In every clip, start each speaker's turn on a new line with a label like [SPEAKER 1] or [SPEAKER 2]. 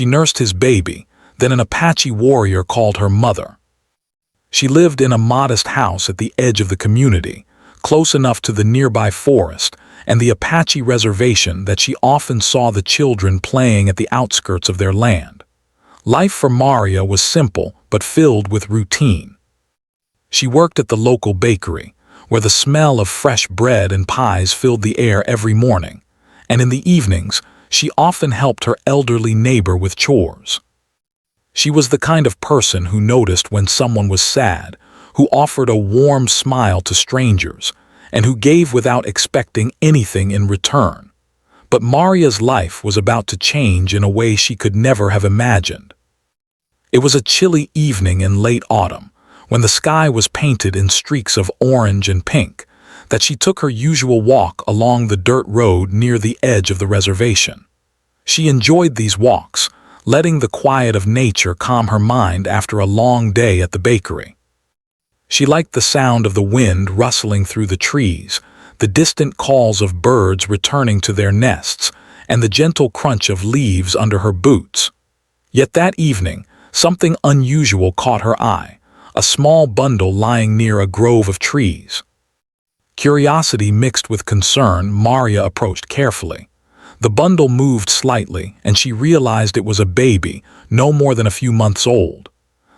[SPEAKER 1] She nursed his baby, then an Apache warrior called her mother. She lived in a modest house at the edge of the community, close enough to the nearby forest and the Apache reservation that she often saw the children playing at the outskirts of their land. Life for Maria was simple but filled with routine. She worked at the local bakery, where the smell of fresh bread and pies filled the air every morning, and in the evenings, she often helped her elderly neighbor with chores. She was the kind of person who noticed when someone was sad, who offered a warm smile to strangers, and who gave without expecting anything in return. But Maria's life was about to change in a way she could never have imagined. It was a chilly evening in late autumn, when the sky was painted in streaks of orange and pink, that she took her usual walk along the dirt road near the edge of the reservation. She enjoyed these walks, letting the quiet of nature calm her mind after a long day at the bakery. She liked the sound of the wind rustling through the trees, the distant calls of birds returning to their nests, and the gentle crunch of leaves under her boots. Yet that evening, something unusual caught her eye, a small bundle lying near a grove of trees. Curiosity mixed with concern, Maria approached carefully. The bundle moved slightly, and she realized it was a baby, no more than a few months old.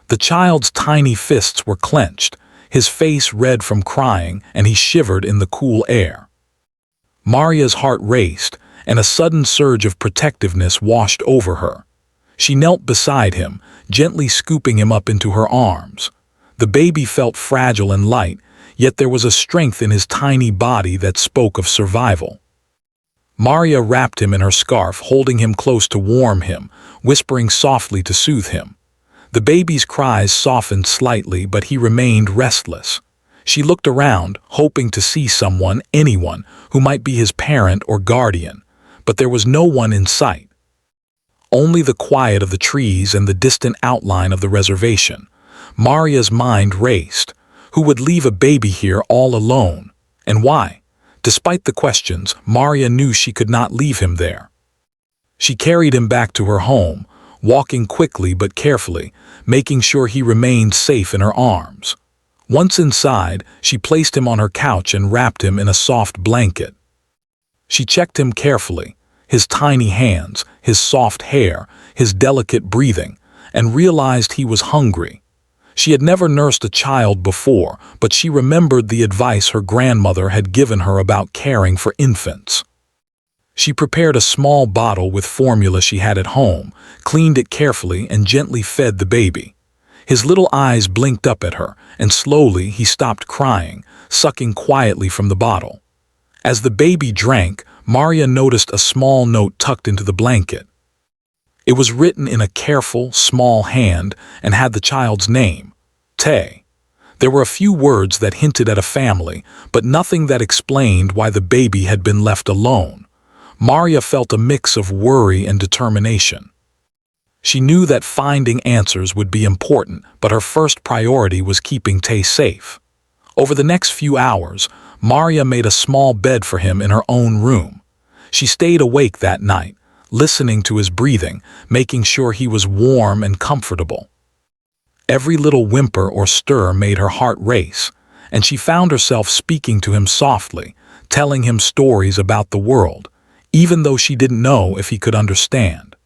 [SPEAKER 1] The child's tiny fists were clenched, his face red from crying, and he shivered in the cool air. Maria's heart raced, and a sudden surge of protectiveness washed over her. She knelt beside him, gently scooping him up into her arms. The baby felt fragile and light, yet there was a strength in his tiny body that spoke of survival. Maria wrapped him in her scarf, holding him close to warm him, whispering softly to soothe him. The baby's cries softened slightly, but he remained restless. She looked around, hoping to see someone, anyone, who might be his parent or guardian, but there was no one in sight. Only the quiet of the trees and the distant outline of the reservation. Maria's mind raced. Who would leave a baby here all alone? And why? Despite the questions, Maria knew she could not leave him there. She carried him back to her home, walking quickly but carefully, making sure he remained safe in her arms. Once inside, she placed him on her couch and wrapped him in a soft blanket. She checked him carefully, his tiny hands, his soft hair, his delicate breathing, and realized he was hungry. She had never nursed a child before, but she remembered the advice her grandmother had given her about caring for infants. She prepared a small bottle with formula she had at home, cleaned it carefully, and gently fed the baby. His little eyes blinked up at her, and slowly he stopped crying, sucking quietly from the bottle. As the baby drank, Maria noticed a small note tucked into the blanket. It was written in a careful, small hand and had the child's name, Tay. There were a few words that hinted at a family, but nothing that explained why the baby had been left alone. Maria felt a mix of worry and determination. She knew that finding answers would be important, but her first priority was keeping Tay safe. Over the next few hours, Maria made a small bed for him in her own room. She stayed awake that night, listening to his breathing, making sure he was warm and comfortable. Every little whimper or stir made her heart race, and she found herself speaking to him softly, telling him stories about the world, even though she didn't know if he could understand.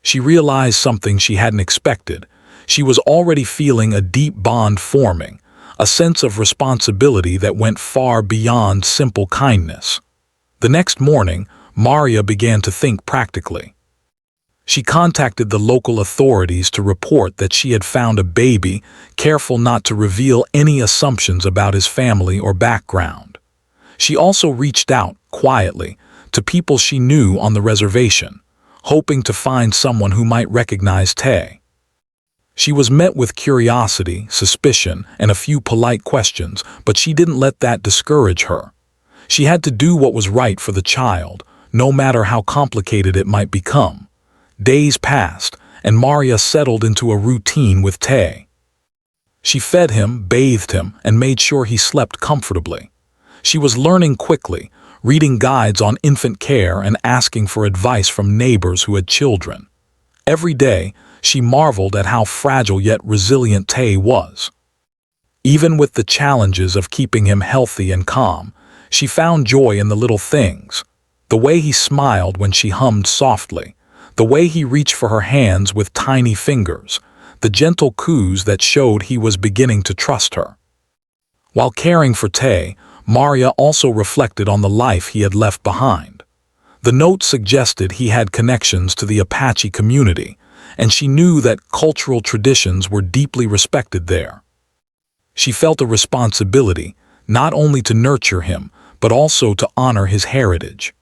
[SPEAKER 1] She realized something she hadn't expected. She was already feeling a deep bond forming, a sense of responsibility that went far beyond simple kindness. The next morning, Maria began to think practically. She contacted the local authorities to report that she had found a baby, careful not to reveal any assumptions about his family or background. She also reached out, quietly, to people she knew on the reservation, hoping to find someone who might recognize Tay. She was met with curiosity, suspicion, and a few polite questions, but she didn't let that discourage her. She had to do what was right for the child, no matter how complicated it might become. Days passed, and Maria settled into a routine with Tay. She fed him, bathed him, and made sure he slept comfortably. She was learning quickly, reading guides on infant care and asking for advice from neighbors who had children. Every day, she marveled at how fragile yet resilient Tay was. Even with the challenges of keeping him healthy and calm, she found joy in the little things. The way he smiled when she hummed softly, the way he reached for her hands with tiny fingers, the gentle coos that showed he was beginning to trust her. While caring for Tay, Maria also reflected on the life he had left behind. The note suggested he had connections to the Apache community, and she knew that cultural traditions were deeply respected there. She felt a responsibility, not only to nurture him, but also to honor his heritage.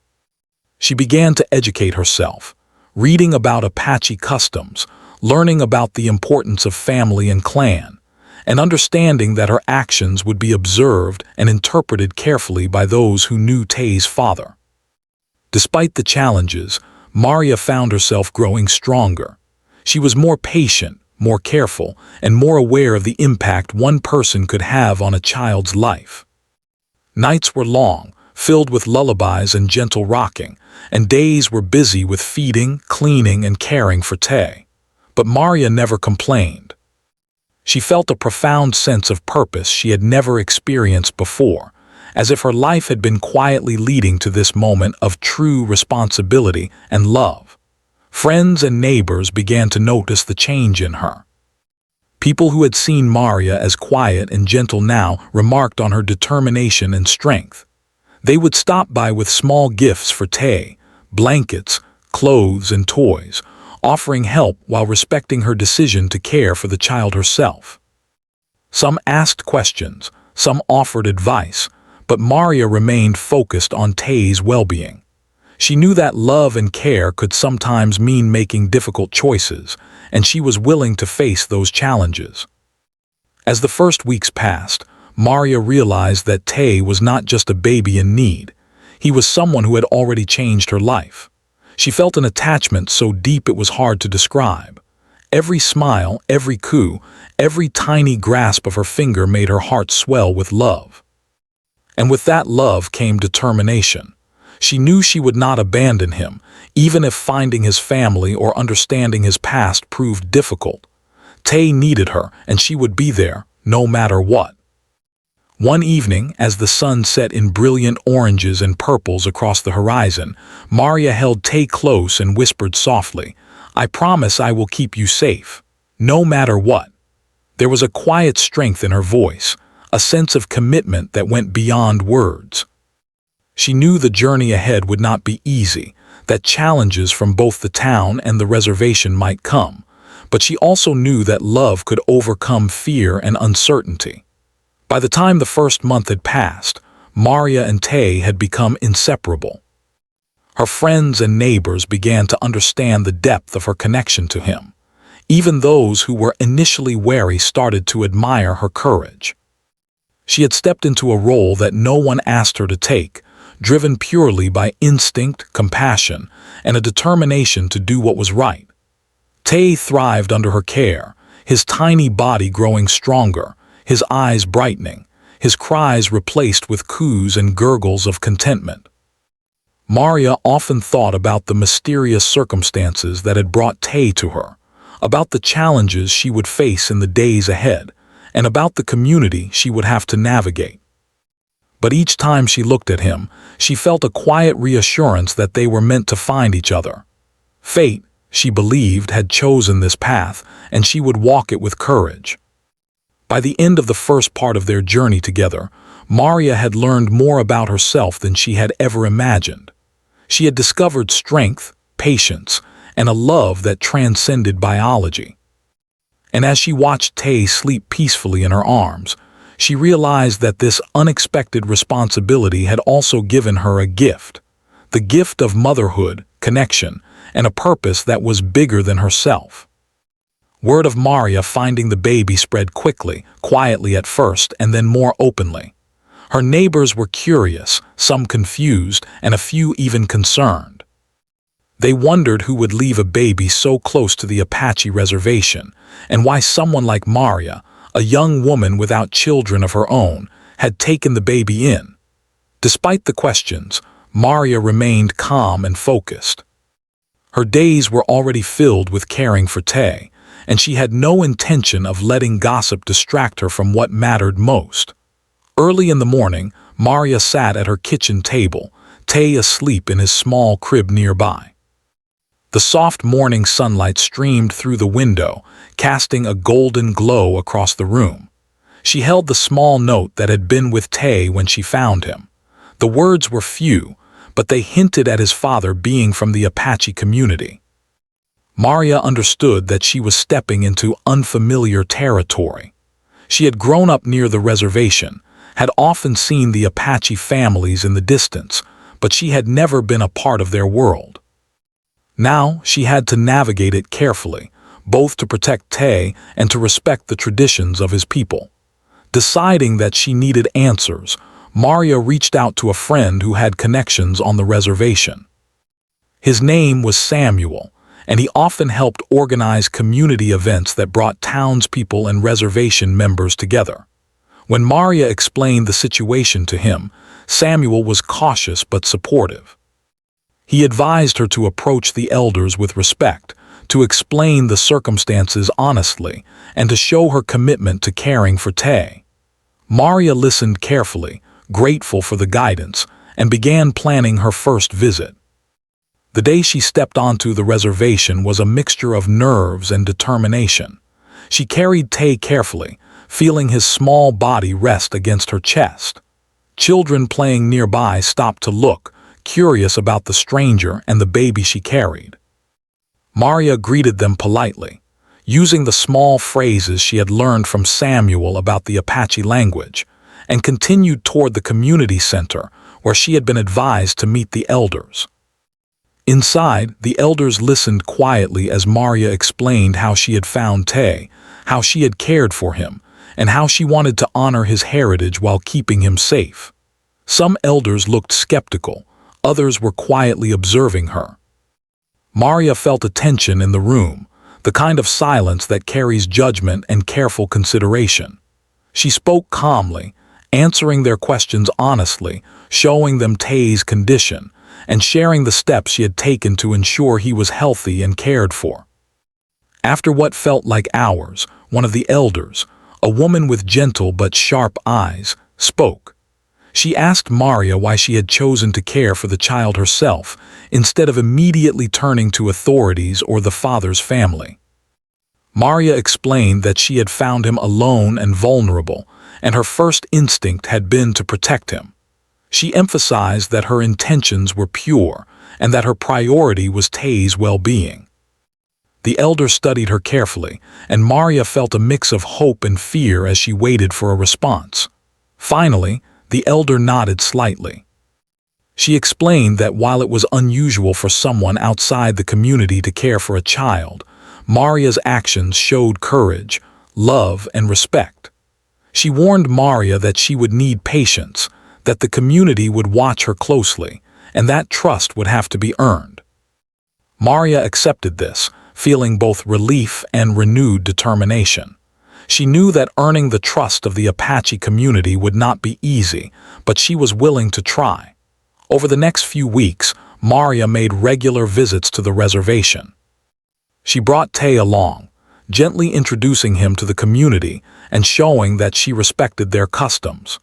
[SPEAKER 1] She began to educate herself, reading about Apache customs, learning about the importance of family and clan, and understanding that her actions would be observed and interpreted carefully by those who knew Tay's father. Despite the challenges, Maria found herself growing stronger. She was more patient, more careful, and more aware of the impact one person could have on a child's life. Nights were long, filled with lullabies and gentle rocking, and days were busy with feeding, cleaning, and caring for Tay. But Maria never complained. She felt a profound sense of purpose she had never experienced before, as if her life had been quietly leading to this moment of true responsibility and love. Friends and neighbors began to notice the change in her. People who had seen Maria as quiet and gentle now remarked on her determination and strength. They would stop by with small gifts for Tay, blankets, clothes, and toys, offering help while respecting her decision to care for the child herself. Some asked questions, some offered advice, but Maria remained focused on Tay's well-being. She knew that love and care could sometimes mean making difficult choices, and she was willing to face those challenges. As the first weeks passed, Maria realized that Tay was not just a baby in need. He was someone who had already changed her life. She felt an attachment so deep it was hard to describe. Every smile, every coo, every tiny grasp of her finger made her heart swell with love. And with that love came determination. She knew she would not abandon him, even if finding his family or understanding his past proved difficult. Tay needed her, and she would be there, no matter what. One evening, as the sun set in brilliant oranges and purples across the horizon, Maria held Tay close and whispered softly, "I promise I will keep you safe, no matter what." There was a quiet strength in her voice, a sense of commitment that went beyond words. She knew the journey ahead would not be easy, that challenges from both the town and the reservation might come, but she also knew that love could overcome fear and uncertainty. By the time the first month had passed, Maria and Tay had become inseparable. Her friends and neighbors began to understand the depth of her connection to him. Even those who were initially wary started to admire her courage. She had stepped into a role that no one asked her to take, driven purely by instinct, compassion, and a determination to do what was right. Tay thrived under her care, his tiny body growing stronger, his eyes brightening, his cries replaced with coos and gurgles of contentment. Maria often thought about the mysterious circumstances that had brought Tay to her, about the challenges she would face in the days ahead, and about the community she would have to navigate. But each time she looked at him, she felt a quiet reassurance that they were meant to find each other. Fate, she believed, had chosen this path, and she would walk it with courage. By the end of the first part of their journey together, Maria had learned more about herself than she had ever imagined. She had discovered strength, patience, and a love that transcended biology. And as she watched Tay sleep peacefully in her arms, she realized that this unexpected responsibility had also given her a gift, the gift of motherhood, connection, and a purpose that was bigger than herself. Word of Maria finding the baby spread quickly, quietly at first, and then more openly. Her neighbors were curious, some confused, and a few even concerned. They wondered who would leave a baby so close to the Apache reservation, and why someone like Maria, a young woman without children of her own, had taken the baby in. Despite the questions, Maria remained calm and focused. Her days were already filled with caring for Tay, and she had no intention of letting gossip distract her from what mattered most. Early in the morning, Maria sat at her kitchen table, Tay asleep in his small crib nearby. The soft morning sunlight streamed through the window, casting a golden glow across the room. She held the small note that had been with Tay when she found him. The words were few, but they hinted at his father being from the Apache community. Maria understood that she was stepping into unfamiliar territory. She had grown up near the reservation, had often seen the Apache families in the distance, but she had never been a part of their world. Now she had to navigate it carefully, both to protect Tay and to respect the traditions of his people. Deciding that she needed answers, Maria reached out to a friend who had connections on the reservation. His name was Samuel, and he often helped organize community events that brought townspeople and reservation members together. When Maria explained the situation to him, Samuel was cautious but supportive. He advised her to approach the elders with respect, to explain the circumstances honestly, and to show her commitment to caring for Tay. Maria listened carefully, grateful for the guidance, and began planning her first visit. The day she stepped onto the reservation was a mixture of nerves and determination. She carried Tay carefully, feeling his small body rest against her chest. Children playing nearby stopped to look, curious about the stranger and the baby she carried. Maria greeted them politely, using the small phrases she had learned from Samuel about the Apache language, and continued toward the community center, where she had been advised to meet the elders. Inside, the elders listened quietly as Maria explained how she had found Tay, how she had cared for him, and how she wanted to honor his heritage while keeping him safe. Some elders looked skeptical, others were quietly observing her. Maria felt a tension in the room, the kind of silence that carries judgment and careful consideration. She spoke calmly, answering their questions honestly, showing them Tay's condition, and sharing the steps she had taken to ensure he was healthy and cared for. After what felt like hours, one of the elders, a woman with gentle but sharp eyes, spoke. She asked Maria why she had chosen to care for the child herself, instead of immediately turning to authorities or the father's family. Maria explained that she had found him alone and vulnerable, and her first instinct had been to protect him. She emphasized that her intentions were pure, and that her priority was Tay's well-being. The elder studied her carefully, and Maria felt a mix of hope and fear as she waited for a response. Finally, the elder nodded slightly. She explained that while it was unusual for someone outside the community to care for a child, Maria's actions showed courage, love, and respect. She warned Maria that she would need patience, that the community would watch her closely, and that trust would have to be earned. Maria accepted this, feeling both relief and renewed determination. She knew that earning the trust of the Apache community would not be easy, but she was willing to try. Over the next few weeks, Maria made regular visits to the reservation. She brought Tay along, gently introducing him to the community and showing that she respected their customs.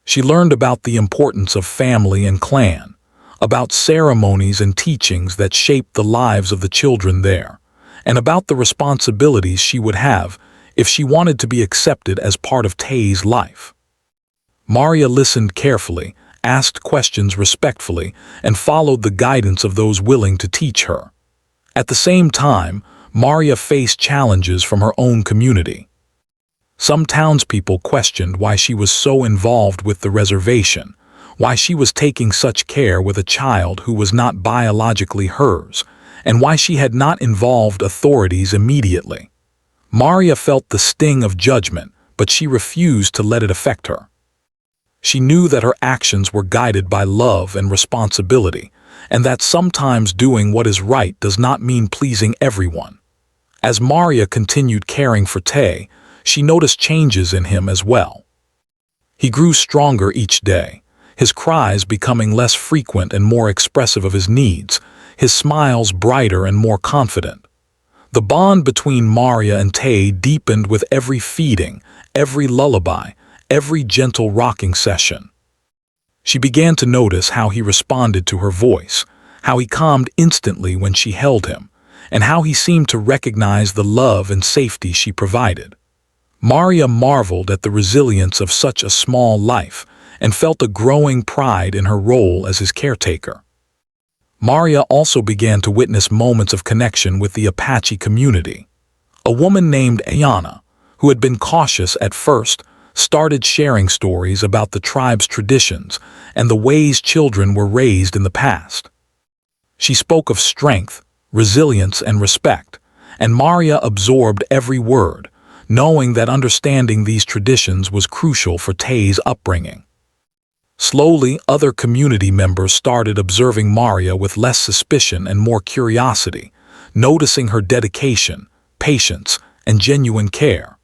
[SPEAKER 1] She learned about the importance of family and clan, about ceremonies and teachings that shaped the lives of the children there, and about the responsibilities she would have if she wanted to be accepted as part of Tay's life. Maria listened carefully, asked questions respectfully, and followed the guidance of those willing to teach her. At the same time, Maria faced challenges from her own community. Some townspeople questioned why she was so involved with the reservation, why she was taking such care with a child who was not biologically hers, and why she had not involved authorities immediately. Maria felt the sting of judgment, but she refused to let it affect her. She knew that her actions were guided by love and responsibility, and that sometimes doing what is right does not mean pleasing everyone. As Maria continued caring for Tay, she noticed changes in him as well. He grew stronger each day, his cries becoming less frequent and more expressive of his needs, his smiles brighter and more confident. The bond between Maria and Tay deepened with every feeding, every lullaby, every gentle rocking session. She began to notice how he responded to her voice, how he calmed instantly when she held him, and how he seemed to recognize the love and safety she provided. Maria marveled at the resilience of such a small life and felt a growing pride in her role as his caretaker. Maria also began to witness moments of connection with the Apache community. A woman named Ayana, who had been cautious at first, started sharing stories about the tribe's traditions and the ways children were raised in the past. She spoke of strength, resilience, and respect, and Maria absorbed every word, knowing that understanding these traditions was crucial for Tay's upbringing. Slowly, other community members started observing Maria with less suspicion and more curiosity, noticing her dedication, patience, and genuine care.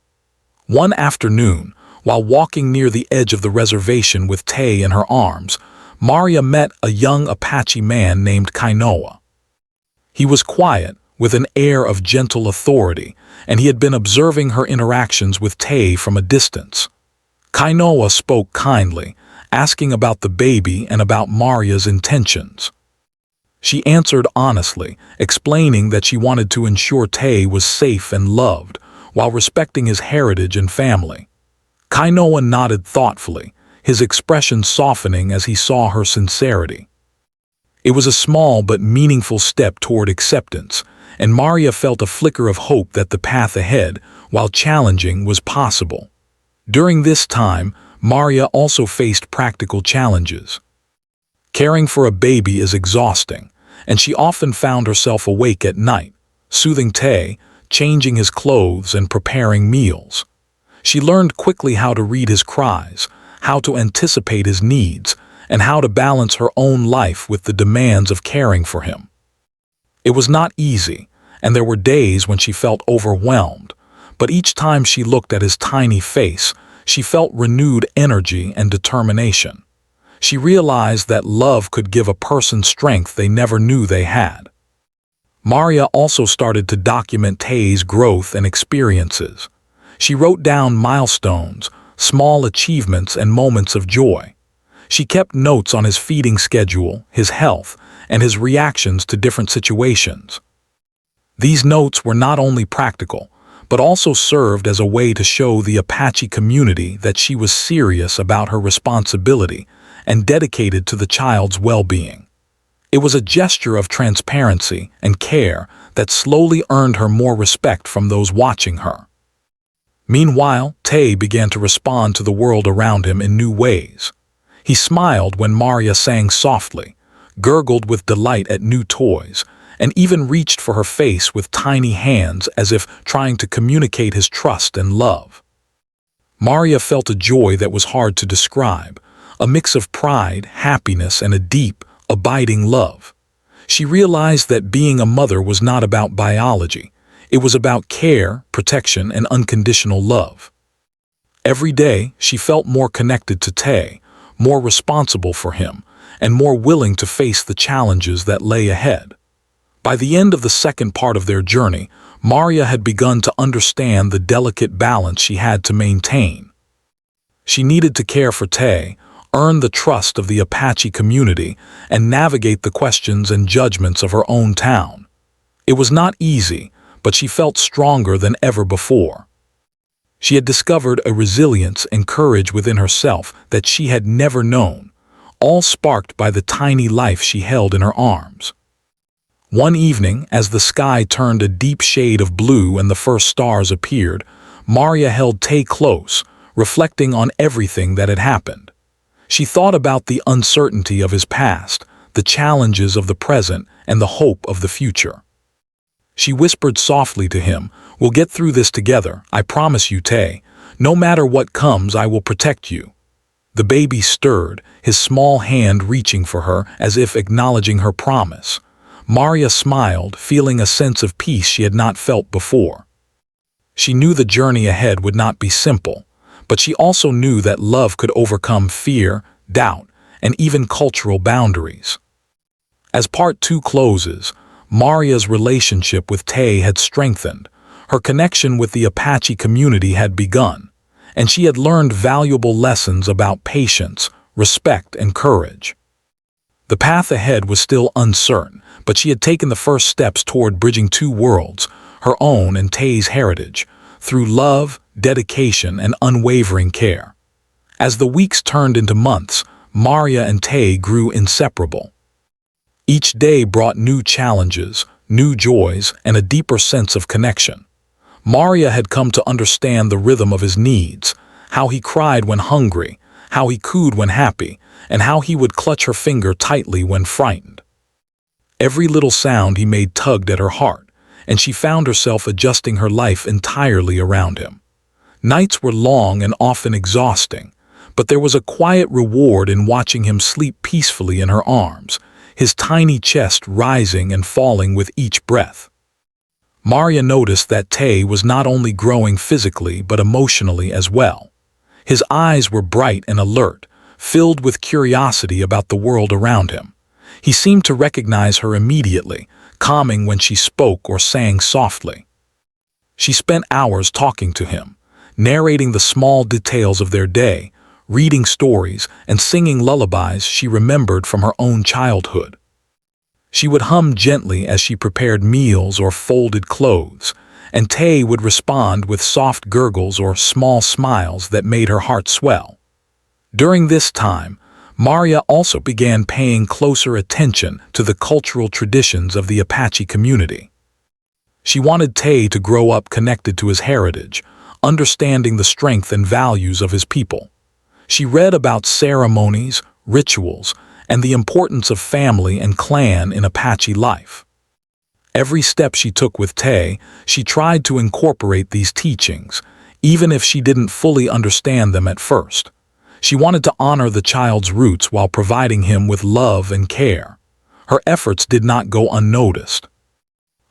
[SPEAKER 1] One afternoon, while walking near the edge of the reservation with Tay in her arms, Maria met a young Apache man named Kainoa. He was quiet, with an air of gentle authority, and he had been observing her interactions with Tay from a distance. Kainoa spoke kindly, asking about the baby and about Maria's intentions. She answered honestly, explaining that she wanted to ensure Tay was safe and loved, while respecting his heritage and family. Kainoa nodded thoughtfully, his expression softening as he saw her sincerity. It was a small but meaningful step toward acceptance, and Maria felt a flicker of hope that the path ahead, while challenging, was possible. During this time, Maria also faced practical challenges. Caring for a baby is exhausting, and she often found herself awake at night, soothing Tay, changing his clothes, and preparing meals. She learned quickly how to read his cries, how to anticipate his needs, and how to balance her own life with the demands of caring for him. It was not easy, and there were days when she felt overwhelmed, but each time she looked at his tiny face, she felt renewed energy and determination. She realized that love could give a person strength they never knew they had. Maria also started to document Tay's growth and experiences. She wrote down milestones, small achievements, and moments of joy. She kept notes on his feeding schedule, his health, and his reactions to different situations. These notes were not only practical, but also served as a way to show the Apache community that she was serious about her responsibility and dedicated to the child's well-being. It was a gesture of transparency and care that slowly earned her more respect from those watching her. Meanwhile, Tay began to respond to the world around him in new ways. He smiled when Maria sang softly, gurgled with delight at new toys, and even reached for her face with tiny hands as if trying to communicate his trust and love. Maria felt a joy that was hard to describe, a mix of pride, happiness, and a deep, abiding love. She realized that being a mother was not about biology. It was about care, protection, and unconditional love. Every day, she felt more connected to Tay, more responsible for him, and more willing to face the challenges that lay ahead. By the end of the second part of their journey, Maria had begun to understand the delicate balance she had to maintain. She needed to care for Tay, earn the trust of the Apache community, and navigate the questions and judgments of her own town. It was not easy, but she felt stronger than ever before. She had discovered a resilience and courage within herself that she had never known, all sparked by the tiny life she held in her arms. One evening, as the sky turned a deep shade of blue and the first stars appeared, Maria held Tay close, reflecting on everything that had happened. She thought about the uncertainty of his past, the challenges of the present, and the hope of the future. She whispered softly to him, "We'll get through this together, I promise you, Tay. No matter what comes, I will protect you." The baby stirred, his small hand reaching for her as if acknowledging her promise. Maria smiled, feeling a sense of peace she had not felt before. She knew the journey ahead would not be simple, but she also knew that love could overcome fear, doubt, and even cultural boundaries. As part 2 closes, Maria's relationship with Tay had strengthened, her connection with the Apache community had begun, and she had learned valuable lessons about patience, respect, and courage. The path ahead was still uncertain, but she had taken the first steps toward bridging 2 worlds, her own and Tay's heritage, through love, dedication, and unwavering care. As the weeks turned into months, Maria and Tay grew inseparable. Each day brought new challenges, new joys, and a deeper sense of connection. Maria had come to understand the rhythm of his needs, how he cried when hungry, how he cooed when happy, and how he would clutch her finger tightly when frightened. Every little sound he made tugged at her heart, and she found herself adjusting her life entirely around him. Nights were long and often exhausting, but there was a quiet reward in watching him sleep peacefully in her arms, his tiny chest rising and falling with each breath. Maria noticed that Tay was not only growing physically but emotionally as well. His eyes were bright and alert, filled with curiosity about the world around him. He seemed to recognize her immediately, calming when she spoke or sang softly. She spent hours talking to him, narrating the small details of their day, reading stories, and singing lullabies she remembered from her own childhood. She would hum gently as she prepared meals or folded clothes, and Tay would respond with soft gurgles or small smiles that made her heart swell. During this time, Maria also began paying closer attention to the cultural traditions of the Apache community. She wanted Tay to grow up connected to his heritage, understanding the strength and values of his people. She read about ceremonies, rituals, and the importance of family and clan in Apache life. Every step she took with Tay, she tried to incorporate these teachings, even if she didn't fully understand them at first. She wanted to honor the child's roots while providing him with love and care. Her efforts did not go unnoticed.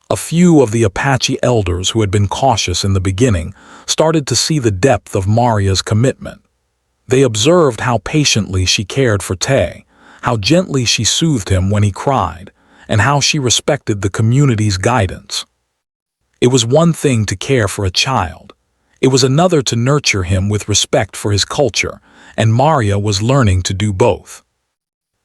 [SPEAKER 1] A few of the Apache elders who had been cautious in the beginning started to see the depth of Maria's commitment. They observed how patiently she cared for Tay, how gently she soothed him when he cried, and how she respected the community's guidance. It was one thing to care for a child. It was another to nurture him with respect for his culture, and Maria was learning to do both.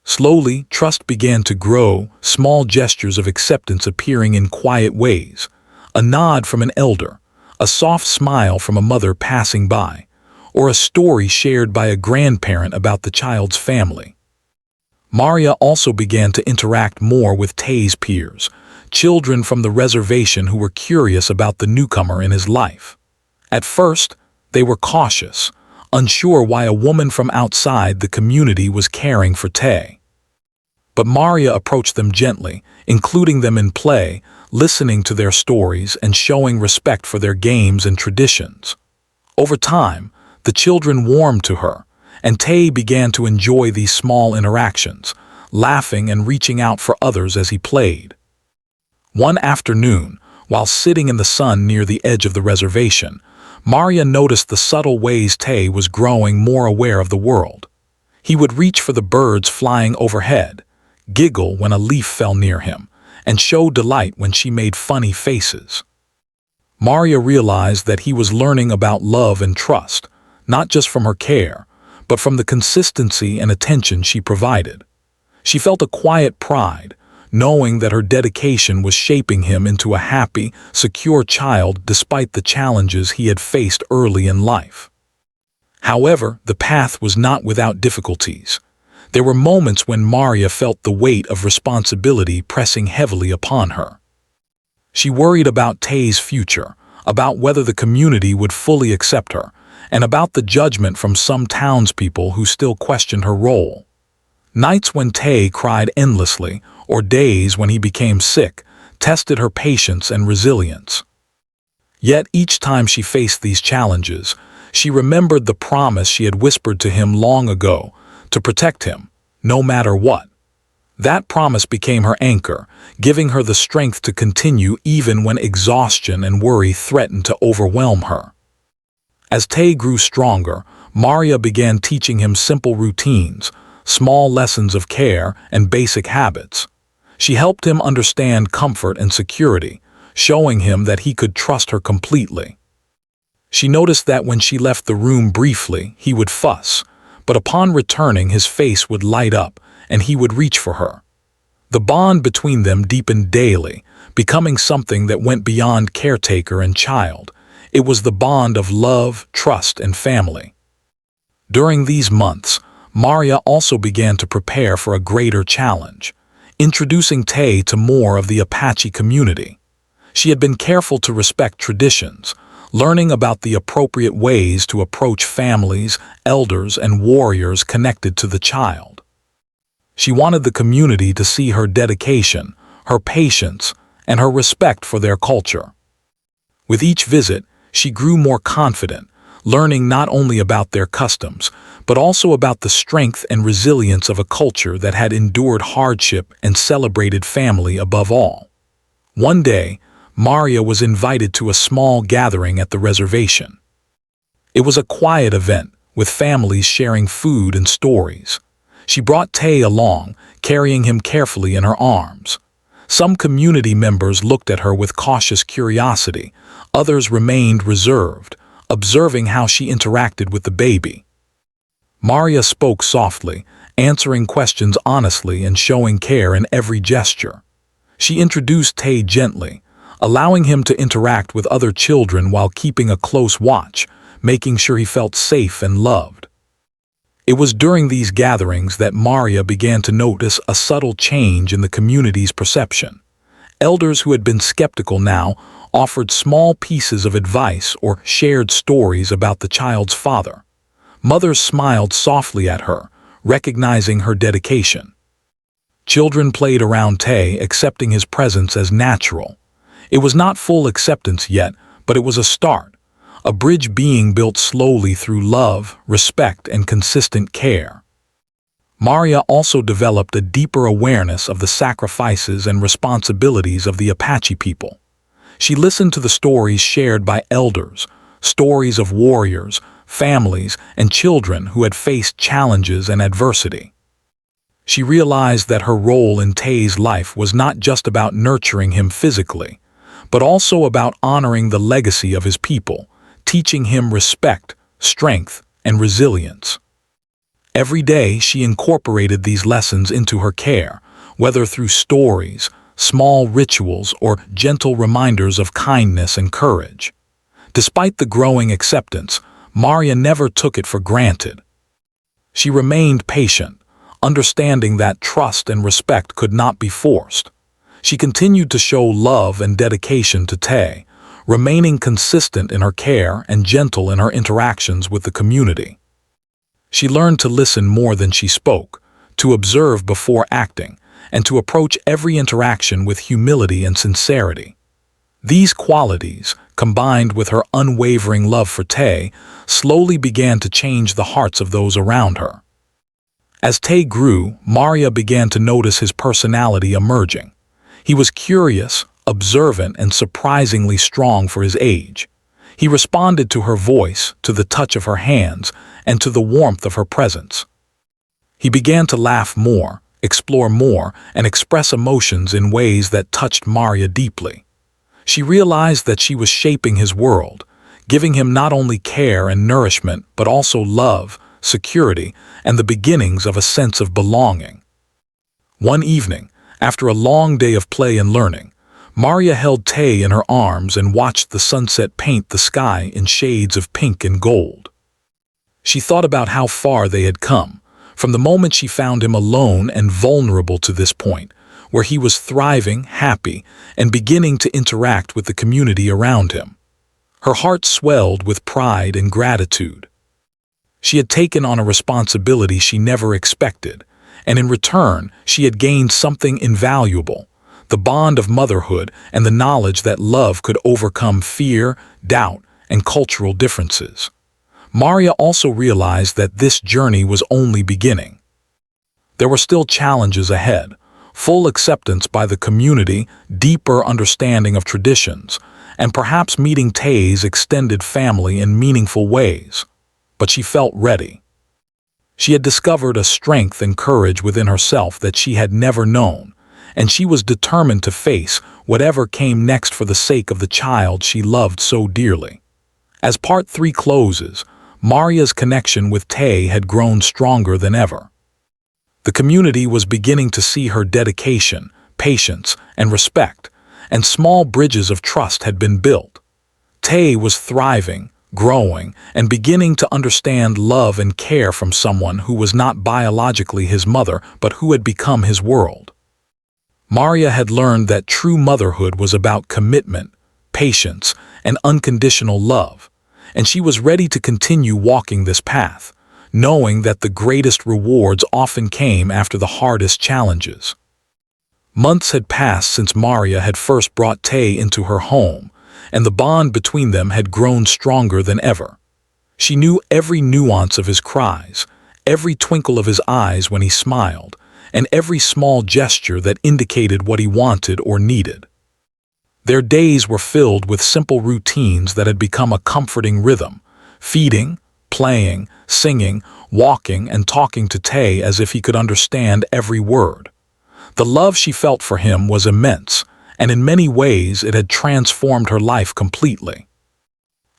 [SPEAKER 1] Slowly, trust began to grow, small gestures of acceptance appearing in quiet ways. A nod from an elder, a soft smile from a mother passing by, or a story shared by a grandparent about the child's family. Maria also began to interact more with Tay's peers, children from the reservation who were curious about the newcomer in his life. At first, they were cautious, unsure why a woman from outside the community was caring for Tay. But Maria approached them gently, including them in play, listening to their stories and showing respect for their games and traditions. Over time, the children warmed to her, and Tay began to enjoy these small interactions, laughing and reaching out for others as he played. One afternoon, while sitting in the sun near the edge of the reservation, Maria noticed the subtle ways Tay was growing more aware of the world. He would reach for the birds flying overhead, giggle when a leaf fell near him, and show delight when she made funny faces. Maria realized that he was learning about love and trust, not just from her care, but from the consistency and attention she provided. She felt a quiet pride, knowing that her dedication was shaping him into a happy, secure child despite the challenges he had faced early in life. However, the path was not without difficulties. There were moments when Maria felt the weight of responsibility pressing heavily upon her. She worried about Tay's future, about whether the community would fully accept her, and about the judgment from some townspeople who still questioned her role. Nights when Tay cried endlessly, or days when he became sick, tested her patience and resilience. Yet each time she faced these challenges, she remembered the promise she had whispered to him long ago, to protect him, no matter what. That promise became her anchor, giving her the strength to continue even when exhaustion and worry threatened to overwhelm her. As Tay grew stronger, Maria began teaching him simple routines, small lessons of care, and basic habits. She helped him understand comfort and security, showing him that he could trust her completely. She noticed that when she left the room briefly, he would fuss, but upon returning his face would light up and he would reach for her. The bond between them deepened daily, becoming something that went beyond caretaker and child. It was the bond of love, trust, and family. During these months, Maria also began to prepare for a greater challenge, introducing Tay to more of the Apache community. She had been careful to respect traditions, learning about the appropriate ways to approach families, elders, and warriors connected to the child. She wanted the community to see her dedication, her patience, and her respect for their culture. With each visit, she grew more confident, learning not only about their customs, but also about the strength and resilience of a culture that had endured hardship and celebrated family above all. One day, Maria was invited to a small gathering at the reservation. It was a quiet event, with families sharing food and stories. She brought Tay along, carrying him carefully in her arms. Some community members looked at her with cautious curiosity, others remained reserved, observing how she interacted with the baby. Maria spoke softly, answering questions honestly and showing care in every gesture. She introduced Tay gently, allowing him to interact with other children while keeping a close watch, making sure he felt safe and loved. It was during these gatherings that Maria began to notice a subtle change in the community's perception. Elders who had been skeptical now offered small pieces of advice or shared stories about the child's father. Mothers smiled softly at her, recognizing her dedication. Children played around Tay, accepting his presence as natural. It was not full acceptance yet, but it was a start, a bridge being built slowly through love, respect, and consistent care. Maria also developed a deeper awareness of the sacrifices and responsibilities of the Apache people. She listened to the stories shared by elders, stories of warriors, families, and children who had faced challenges and adversity. She realized that her role in Tay's life was not just about nurturing him physically, but also about honoring the legacy of his people, teaching him respect, strength, and resilience. Every day she incorporated these lessons into her care, whether through stories, small rituals, or gentle reminders of kindness and courage. Despite the growing acceptance, Maria never took it for granted. She remained patient, understanding that trust and respect could not be forced. She continued to show love and dedication to Tay, remaining consistent in her care and gentle in her interactions with the community. She learned to listen more than she spoke, to observe before acting, and to approach every interaction with humility and sincerity. These qualities, combined with her unwavering love for Tay, slowly began to change the hearts of those around her. As Tay grew, Maria began to notice his personality emerging. He was curious, observant, and surprisingly strong for his age. He responded to her voice, to the touch of her hands, and to the warmth of her presence. He began to laugh more, explore more, and express emotions in ways that touched Maria deeply. She realized that she was shaping his world, giving him not only care and nourishment, but also love, security, and the beginnings of a sense of belonging. One evening, after a long day of play and learning, Maria held Tay in her arms and watched the sunset paint the sky in shades of pink and gold. She thought about how far they had come, from the moment she found him alone and vulnerable to this point, where he was thriving, happy, and beginning to interact with the community around him. Her heart swelled with pride and gratitude. She had taken on a responsibility she never expected, and in return, she had gained something invaluable: the bond of motherhood and the knowledge that love could overcome fear, doubt, and cultural differences. Maria also realized that this journey was only beginning. There were still challenges ahead: full acceptance by the community, deeper understanding of traditions, and perhaps meeting Tay's extended family in meaningful ways. But she felt ready. She had discovered a strength and courage within herself that she had never known, and she was determined to face whatever came next for the sake of the child she loved so dearly. As Part 3 closes, Maria's connection with Tay had grown stronger than ever. The community was beginning to see her dedication, patience, and respect, and small bridges of trust had been built. Tay was thriving, growing, and beginning to understand love and care from someone who was not biologically his mother but who had become his world. Maria had learned that true motherhood was about commitment, patience, and unconditional love, and she was ready to continue walking this path, knowing that the greatest rewards often came after the hardest challenges. Months had passed since Maria had first brought Tay into her home, and the bond between them had grown stronger than ever. She knew every nuance of his cries, every twinkle of his eyes when he smiled, and every small gesture that indicated what he wanted or needed. Their days were filled with simple routines that had become a comforting rhythm, feeding, playing, singing, walking, and talking to Tay as if he could understand every word. The love she felt for him was immense, and in many ways it had transformed her life completely.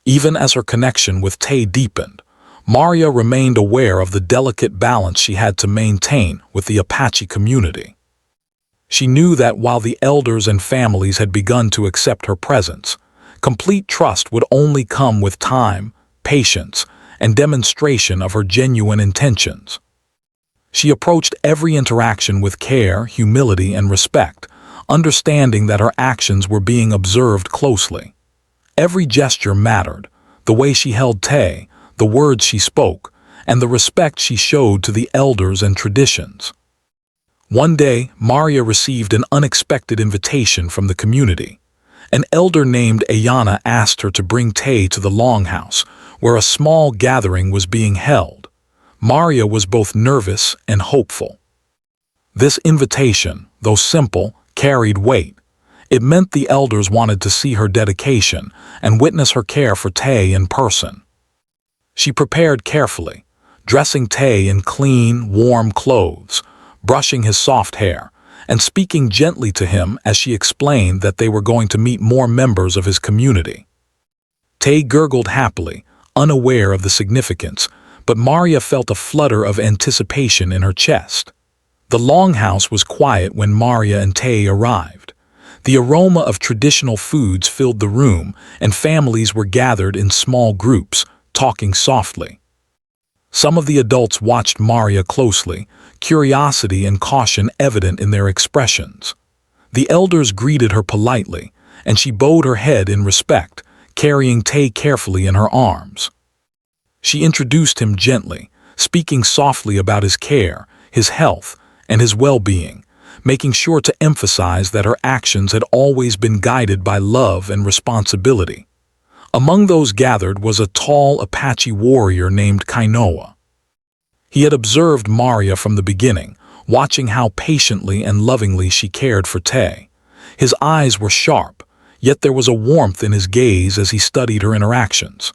[SPEAKER 1] Even as her connection with Tay deepened, Maria remained aware of the delicate balance she had to maintain with the Apache community. She knew that while the elders and families had begun to accept her presence, complete trust would only come with time, patience, and demonstration of her genuine intentions. She approached every interaction with care, humility, and respect, understanding that her actions were being observed closely. Every gesture mattered, the way she held Tay, the words she spoke, and the respect she showed to the elders and traditions. One day, Maria received an unexpected invitation from the community. An elder named Ayana asked her to bring Tay to the longhouse, where a small gathering was being held. Maria was both nervous and hopeful. This invitation, though simple, carried weight. It meant the elders wanted to see her dedication and witness her care for Tay in person. She prepared carefully, dressing Tay in clean, warm clothes, brushing his soft hair, and speaking gently to him as she explained that they were going to meet more members of his community. Tay gurgled happily, unaware of the significance, but Maria felt a flutter of anticipation in her chest. The longhouse was quiet when Maria and Tay arrived. The aroma of traditional foods filled the room, and families were gathered in small groups, talking softly. Some of the adults watched Maria closely, curiosity and caution evident in their expressions. The elders greeted her politely, and she bowed her head in respect, carrying Tay carefully in her arms. She introduced him gently, speaking softly about his care, his health, and his well-being, making sure to emphasize that her actions had always been guided by love and responsibility. Among those gathered was a tall Apache warrior named Kainoa. He had observed Maria from the beginning, watching how patiently and lovingly she cared for Tay. His eyes were sharp, yet there was a warmth in his gaze as he studied her interactions.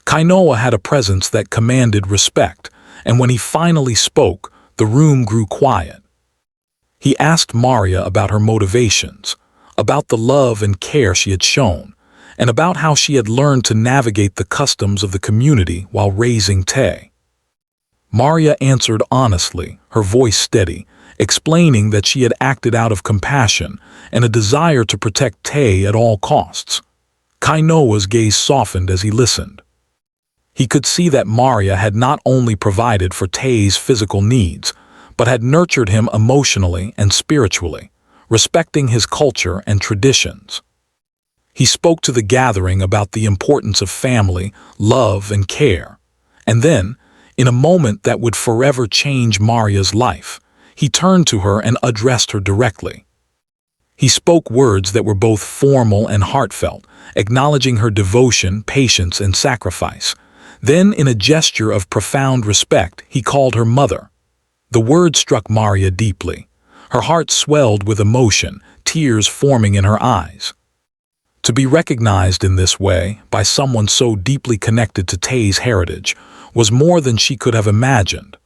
[SPEAKER 1] Kainoa had a presence that commanded respect, and when he finally spoke, the room grew quiet. He asked Maria about her motivations, about the love and care she had shown, and about how she had learned to navigate the customs of the community while raising Tay. Maria answered honestly, her voice steady, explaining that she had acted out of compassion and a desire to protect Tay at all costs. Kainoa's gaze softened as he listened. He could see that Maria had not only provided for Tay's physical needs, but had nurtured him emotionally and spiritually, respecting his culture and traditions. He spoke to the gathering about the importance of family, love, and care. And then, in a moment that would forever change Maria's life, he turned to her and addressed her directly. He spoke words that were both formal and heartfelt, acknowledging her devotion, patience, and sacrifice. Then, in a gesture of profound respect, he called her mother. The word struck Maria deeply. Her heart swelled with emotion, tears forming in her eyes. To be recognized in this way, by someone so deeply connected to Tay's heritage, was more than she could have imagined.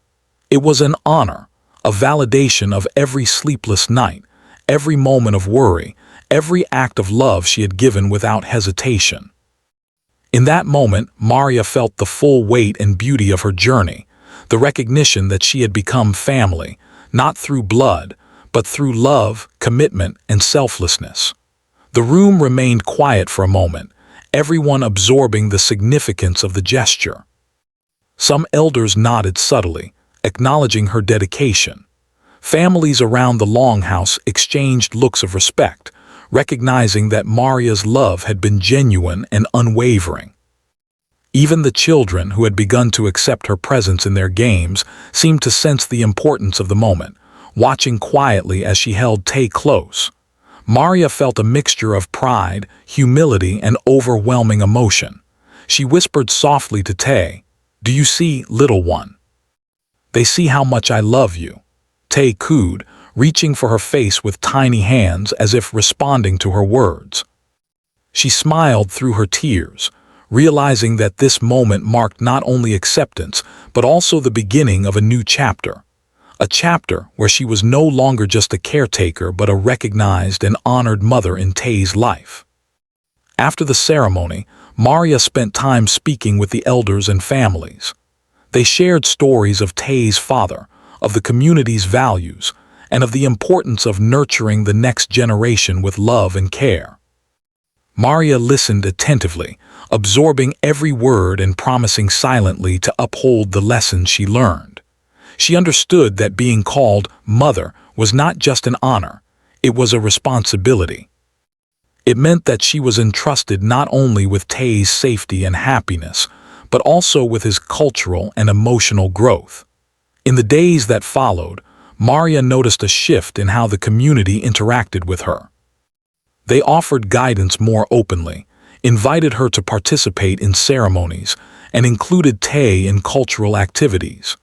[SPEAKER 1] It was an honor, a validation of every sleepless night, every moment of worry, every act of love she had given without hesitation. In that moment, Maria felt the full weight and beauty of her journey, the recognition that she had become family, not through blood, but through love, commitment, and selflessness. The room remained quiet for a moment, everyone absorbing the significance of the gesture. Some elders nodded subtly, acknowledging her dedication. Families around the longhouse exchanged looks of respect, recognizing that Maria's love had been genuine and unwavering. Even the children, who had begun to accept her presence in their games, seemed to sense the importance of the moment, watching quietly as she held Tay close. Maria felt a mixture of pride, humility, and overwhelming emotion. She whispered softly to Tay, "Do you see, little one? They see how much I love you." Tay cooed, reaching for her face with tiny hands as if responding to her words. She smiled through her tears, realizing that this moment marked not only acceptance, but also the beginning of a new chapter. A chapter where she was no longer just a caretaker but a recognized and honored mother in Tay's life. After the ceremony, Maria spent time speaking with the elders and families. They shared stories of Tay's father, of the community's values, and of the importance of nurturing the next generation with love and care. Maria listened attentively, absorbing every word and promising silently to uphold the lessons she learned. She understood that being called mother was not just an honor, it was a responsibility. It meant that she was entrusted not only with Tay's safety and happiness, but also with his cultural and emotional growth. In the days that followed, Maria noticed a shift in how the community interacted with her. They offered guidance more openly, invited her to participate in ceremonies, and included Tay in cultural activities.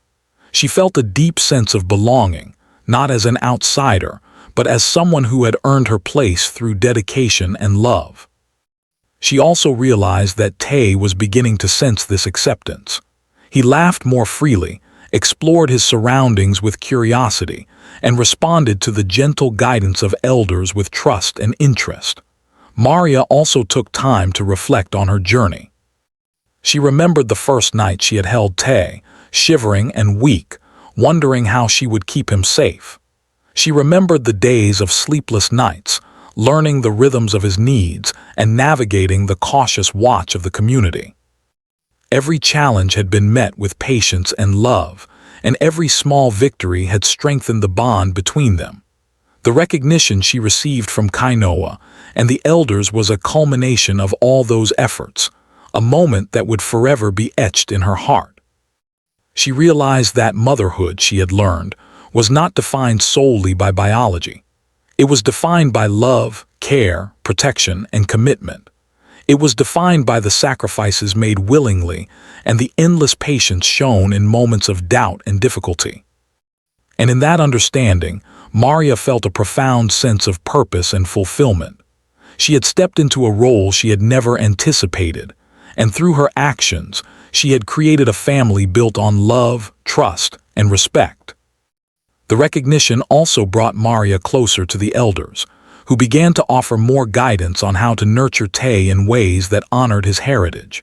[SPEAKER 1] She felt a deep sense of belonging, not as an outsider, but as someone who had earned her place through dedication and love. She also realized that Tay was beginning to sense this acceptance. He laughed more freely, explored his surroundings with curiosity, and responded to the gentle guidance of elders with trust and interest. Maria also took time to reflect on her journey. She remembered the first night she had held Tay, shivering and weak, wondering how she would keep him safe. She remembered the days of sleepless nights, learning the rhythms of his needs and navigating the cautious watch of the community. Every challenge had been met with patience and love, and every small victory had strengthened the bond between them. The recognition she received from Kainoa and the elders was a culmination of all those efforts, a moment that would forever be etched in her heart. She realized that motherhood, she had learned, was not defined solely by biology. It was defined by love, care, protection, and commitment. It was defined by the sacrifices made willingly and the endless patience shown in moments of doubt and difficulty. And in that understanding, Maria felt a profound sense of purpose and fulfillment. She had stepped into a role she had never anticipated, and through her actions, she had created a family built on love, trust, and respect. The recognition also brought Maria closer to the elders, who began to offer more guidance on how to nurture Tay in ways that honored his heritage.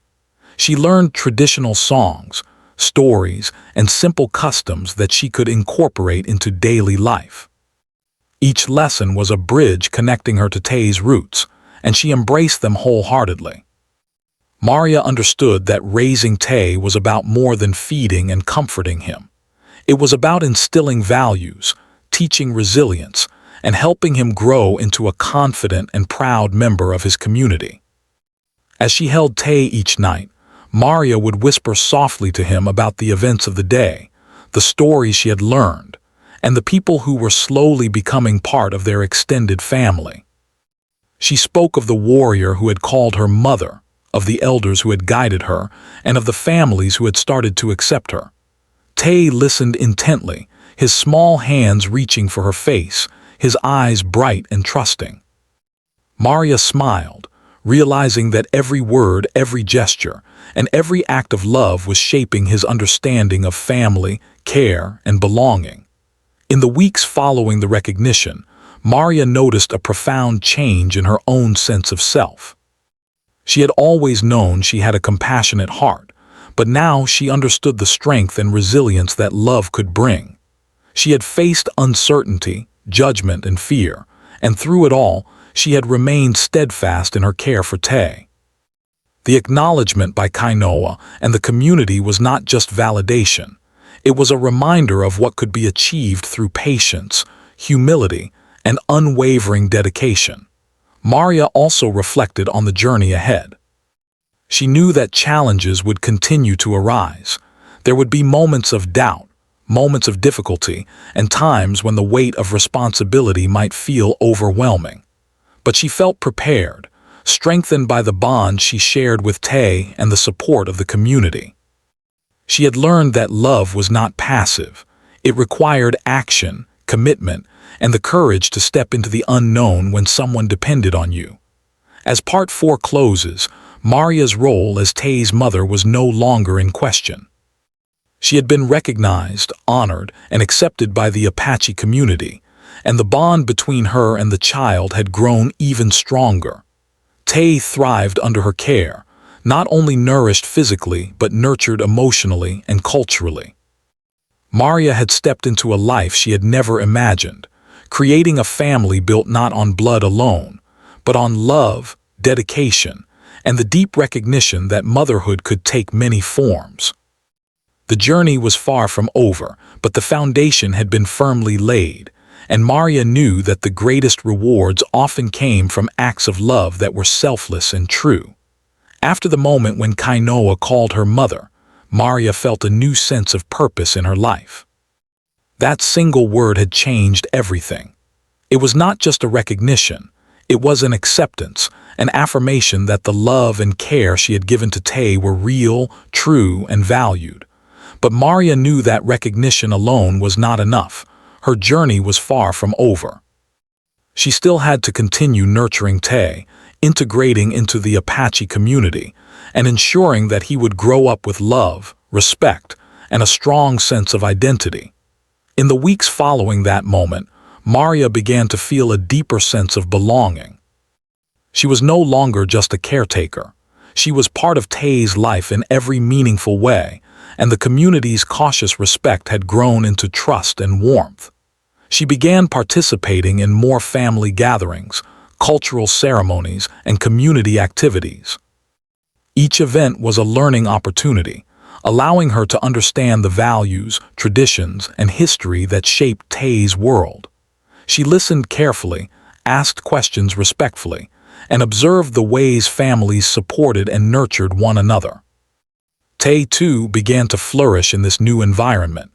[SPEAKER 1] She learned traditional songs, stories, and simple customs that she could incorporate into daily life. Each lesson was a bridge connecting her to Tay's roots, and she embraced them wholeheartedly. Maria understood that raising Tay was about more than feeding and comforting him. It was about instilling values, teaching resilience, and helping him grow into a confident and proud member of his community. As she held Tay each night, Maria would whisper softly to him about the events of the day, the stories she had learned, and the people who were slowly becoming part of their extended family. She spoke of the warrior who had called her mother, of the elders who had guided her, and of the families who had started to accept her. Tay listened intently, his small hands reaching for her face, his eyes bright and trusting. Maria smiled, realizing that every word, every gesture, and every act of love was shaping his understanding of family, care, and belonging. In the weeks following the recognition, Maria noticed a profound change in her own sense of self. She had always known she had a compassionate heart, but now she understood the strength and resilience that love could bring. She had faced uncertainty, judgment, and fear, and through it all, she had remained steadfast in her care for Tay. The acknowledgement by Kainoa and the community was not just validation. It was a reminder of what could be achieved through patience, humility, and unwavering dedication. Maria also reflected on the journey ahead. She knew that challenges would continue to arise. There would be moments of doubt, moments of difficulty, and times when the weight of responsibility might feel overwhelming. But she felt prepared, strengthened by the bond she shared with Tay and the support of the community. She had learned that love was not passive. It required action, commitment, and the courage to step into the unknown when someone depended on you. As Part 4 closes, Maria's role as Tay's mother was no longer in question. She had been recognized, honored, and accepted by the Apache community, and the bond between her and the child had grown even stronger. Tay thrived under her care, not only nourished physically but nurtured emotionally and culturally. Maria had stepped into a life she had never imagined, creating a family built not on blood alone, but on love, dedication, and the deep recognition that motherhood could take many forms. The journey was far from over, but the foundation had been firmly laid, and Maria knew that the greatest rewards often came from acts of love that were selfless and true. After the moment when Kainoa called her mother, Maria felt a new sense of purpose in her life. That single word had changed everything. It was not just a recognition, it was an acceptance, an affirmation that the love and care she had given to Tay were real, true, and valued. But Maria knew that recognition alone was not enough. Her journey was far from over. She still had to continue nurturing Tay, integrating into the Apache community, and ensuring that he would grow up with love, respect, and a strong sense of identity. In the weeks following that moment, Maria began to feel a deeper sense of belonging. She was no longer just a caretaker. She was part of Tay's life in every meaningful way, and the community's cautious respect had grown into trust and warmth. She began participating in more family gatherings, cultural ceremonies, and community activities. Each event was a learning opportunity, allowing her to understand the values, traditions, and history that shaped Tay's world. She listened carefully, asked questions respectfully, and observed the ways families supported and nurtured one another. Tay, too, began to flourish in this new environment.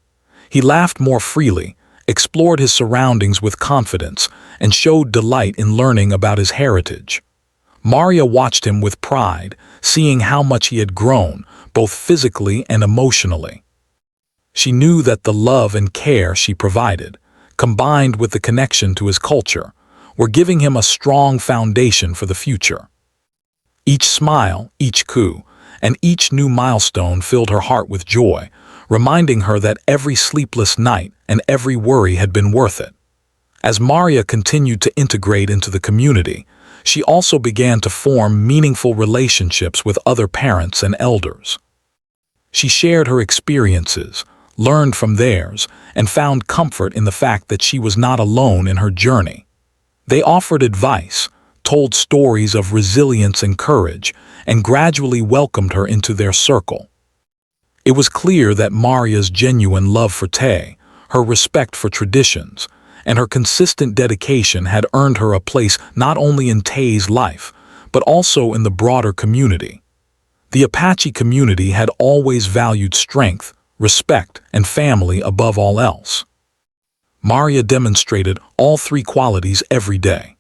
[SPEAKER 1] He laughed more freely, explored his surroundings with confidence, and showed delight in learning about his heritage. Maria watched him with pride, seeing how much he had grown, both physically and emotionally. She knew that the love and care she provided, combined with the connection to his culture, were giving him a strong foundation for the future. Each smile, each coo, and each new milestone filled her heart with joy, reminding her that every sleepless night and every worry had been worth it. As Maria continued to integrate into the community, she also began to form meaningful relationships with other parents and elders. She shared her experiences, learned from theirs, and found comfort in the fact that she was not alone in her journey. They offered advice, told stories of resilience and courage, and gradually welcomed her into their circle. It was clear that Maria's genuine love for Tay, her respect for traditions, and her consistent dedication had earned her a place not only in Tay's life, but also in the broader community. The Apache community had always valued strength, respect, and family above all else. Maria demonstrated all three qualities every day.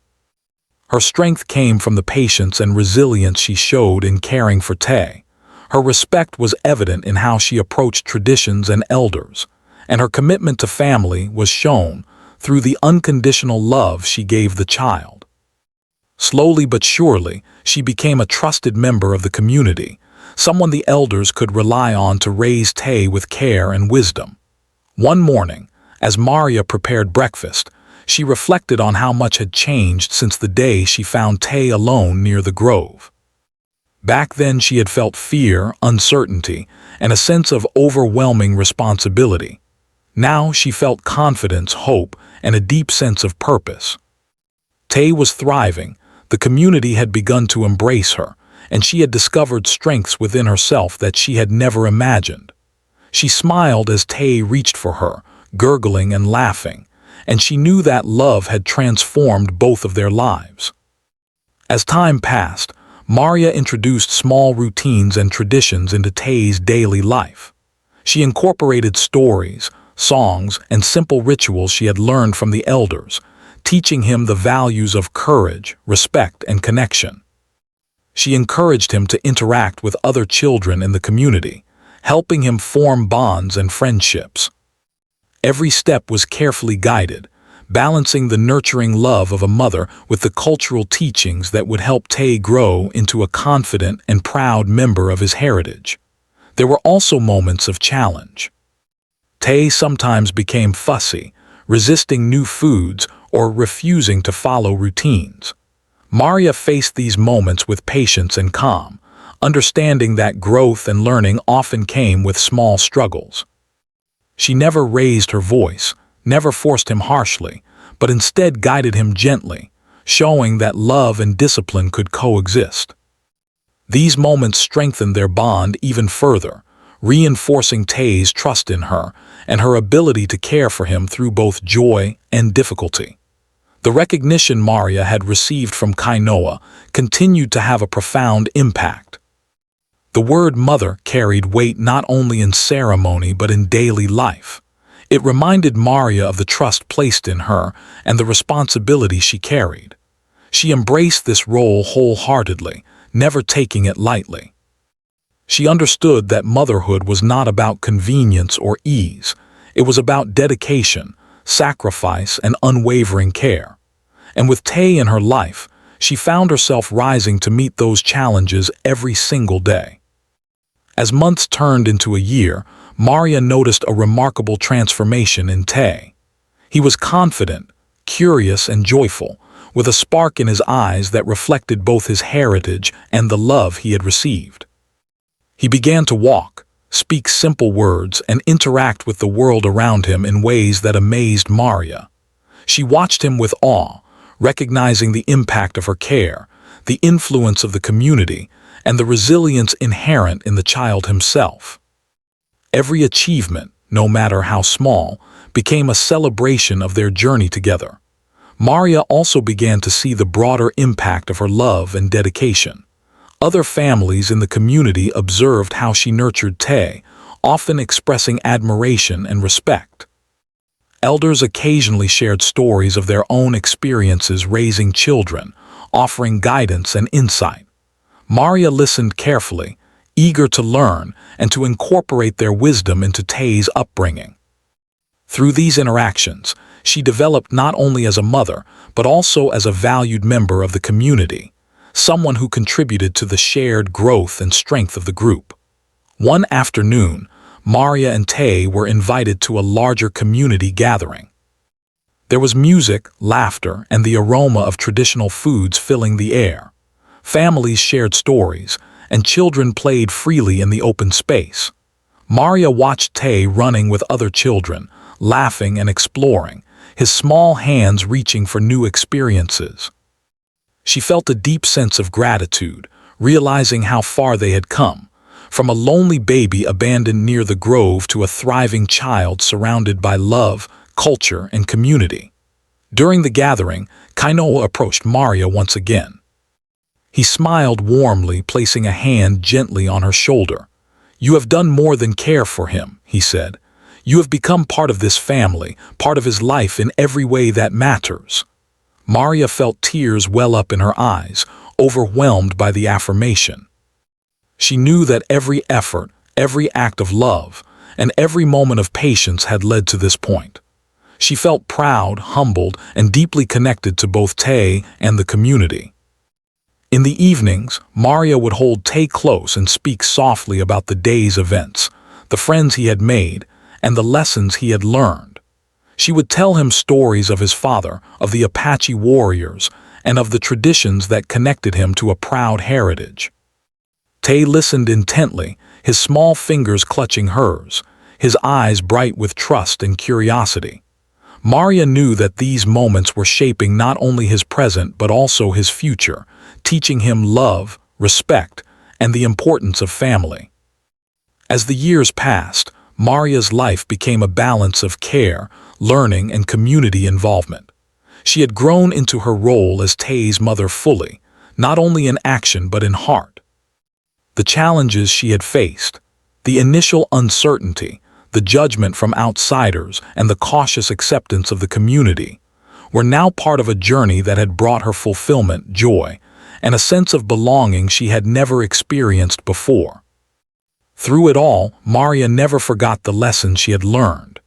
[SPEAKER 1] Her strength came from the patience and resilience she showed in caring for Tay. Her respect was evident in how she approached traditions and elders, and her commitment to family was shown through the unconditional love she gave the child. Slowly but surely, she became a trusted member of the community, someone the elders could rely on to raise Tay with care and wisdom. One morning, as Maria prepared breakfast, She reflected on how much had changed since the day she found Tay alone near the grove. Back then she had felt fear, uncertainty, and a sense of overwhelming responsibility. Now she felt confidence, hope, and a deep sense of purpose. Tay was thriving, the community had begun to embrace her, and she had discovered strengths within herself that she had never imagined. She smiled as Tay reached for her, gurgling and laughing, and she knew that love had transformed both of their lives. As time passed, Maria introduced small routines and traditions into Tay's daily life. She incorporated stories, songs, and simple rituals she had learned from the elders, teaching him the values of courage, respect, and connection. She encouraged him to interact with other children in the community, helping him form bonds and friendships. Every step was carefully guided, balancing the nurturing love of a mother with the cultural teachings that would help Tay grow into a confident and proud member of his heritage. There were also moments of challenge. Tay sometimes became fussy, resisting new foods or refusing to follow routines. Maria faced these moments with patience and calm, understanding that growth and learning often came with small struggles. She never raised her voice, never forced him harshly, but instead guided him gently, showing that love and discipline could coexist. These moments strengthened their bond even further, reinforcing Tay's trust in her and her ability to care for him through both joy and difficulty. The recognition Maria had received from Kainoa continued to have a profound impact. The word mother carried weight not only in ceremony but in daily life. It reminded Maria of the trust placed in her and the responsibility she carried. She embraced this role wholeheartedly, never taking it lightly. She understood that motherhood was not about convenience or ease. It was about dedication, sacrifice, and unwavering care. And with Tay in her life, she found herself rising to meet those challenges every single day. As months turned into a year, Maria noticed a remarkable transformation in Tay. He was confident, curious, and joyful, with a spark in his eyes that reflected both his heritage and the love he had received. He began to walk, speak simple words, and interact with the world around him in ways that amazed Maria. She watched him with awe, recognizing the impact of her care, the influence of the community, and the resilience inherent in the child himself. Every achievement, no matter how small, became a celebration of their journey together. Maria also began to see the broader impact of her love and dedication. Other families in the community observed how she nurtured Tay, often expressing admiration and respect. Elders occasionally shared stories of their own experiences raising children, offering guidance and insight. Maria listened carefully, eager to learn and to incorporate their wisdom into Tay's upbringing. Through these interactions, she developed not only as a mother, but also as a valued member of the community, someone who contributed to the shared growth and strength of the group. One afternoon, Maria and Tay were invited to a larger community gathering. There was music, laughter, and the aroma of traditional foods filling the air. Families shared stories, and children played freely in the open space. Maria watched Tay running with other children, laughing and exploring, his small hands reaching for new experiences. She felt a deep sense of gratitude, realizing how far they had come, from a lonely baby abandoned near the grove to a thriving child surrounded by love, culture, and community. During the gathering, Kainoa approached Maria once again. He smiled warmly, placing a hand gently on her shoulder. "You have done more than care for him," he said. "You have become part of this family, part of his life in every way that matters." Maria felt tears well up in her eyes, overwhelmed by the affirmation. She knew that every effort, every act of love, and every moment of patience had led to this point. She felt proud, humbled, and deeply connected to both Tay and the community. In the evenings, Maria would hold Tay close and speak softly about the day's events, the friends he had made, and the lessons he had learned. She would tell him stories of his father, of the Apache warriors, and of the traditions that connected him to a proud heritage. Tay listened intently, his small fingers clutching hers, his eyes bright with trust and curiosity. Maria knew that these moments were shaping not only his present but also his future, teaching him love, respect, and the importance of family. As the years passed, Maria's life became a balance of care, learning, and community involvement. She had grown into her role as Tay's mother fully, not only in action but in heart. The challenges she had faced, the initial uncertainty, the judgment from outsiders, and the cautious acceptance of the community, were now part of a journey that had brought her fulfillment, joy, and a sense of belonging she had never experienced before. Through it all, Maria never forgot the lessons she had learned.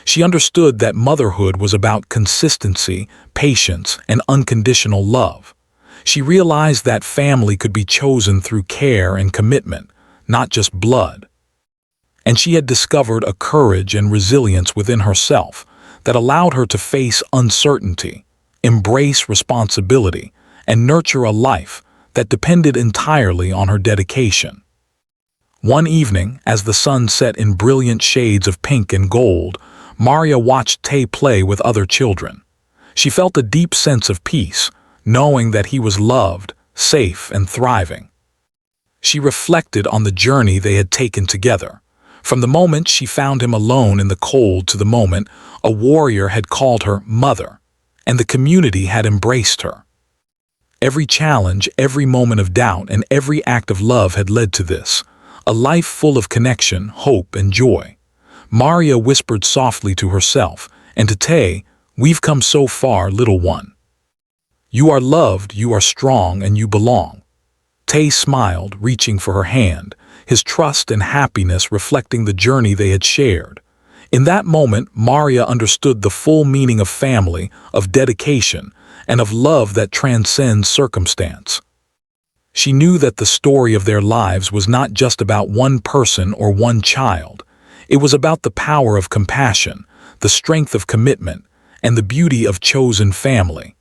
[SPEAKER 1] She understood that motherhood was about consistency, patience, and unconditional love. She realized that family could be chosen through care and commitment, not just blood. And she had discovered a courage and resilience within herself that allowed her to face uncertainty, embrace responsibility, and nurture a life that depended entirely on her dedication. One evening, as the sun set in brilliant shades of pink and gold, Maria watched Tay play with other children. She felt a deep sense of peace, knowing that he was loved, safe, and thriving. She reflected on the journey they had taken together. From the moment she found him alone in the cold to the moment a warrior had called her mother, and the community had embraced her. Every challenge, every moment of doubt, and every act of love had led to this, a life full of connection, hope, and joy. Maria whispered softly to herself, and to Tay, "We've come so far, little one. You are loved, you are strong, and you belong." Tay smiled, reaching for her hand, his trust and happiness reflecting the journey they had shared. In that moment, Maria understood the full meaning of family, of dedication, and of love that transcends circumstance. She knew that the story of their lives was not just about one person or one child. It was about the power of compassion, the strength of commitment, and the beauty of chosen family.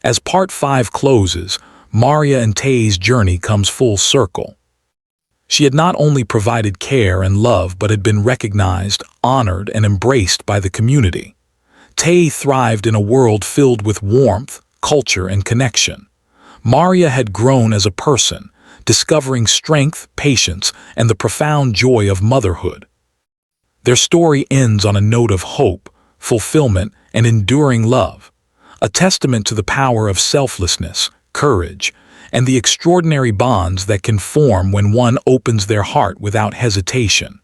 [SPEAKER 1] As Part 5 closes, Maria and Tay's journey comes full circle. She had not only provided care and love but had been recognized, honored, and embraced by the community. Tay thrived in a world filled with warmth, culture, and connection. Maria had grown as a person, discovering strength, patience, and the profound joy of motherhood. Their story ends on a note of hope, fulfillment, and enduring love, a testament to the power of selflessness, courage, and the extraordinary bonds that can form when one opens their heart without hesitation.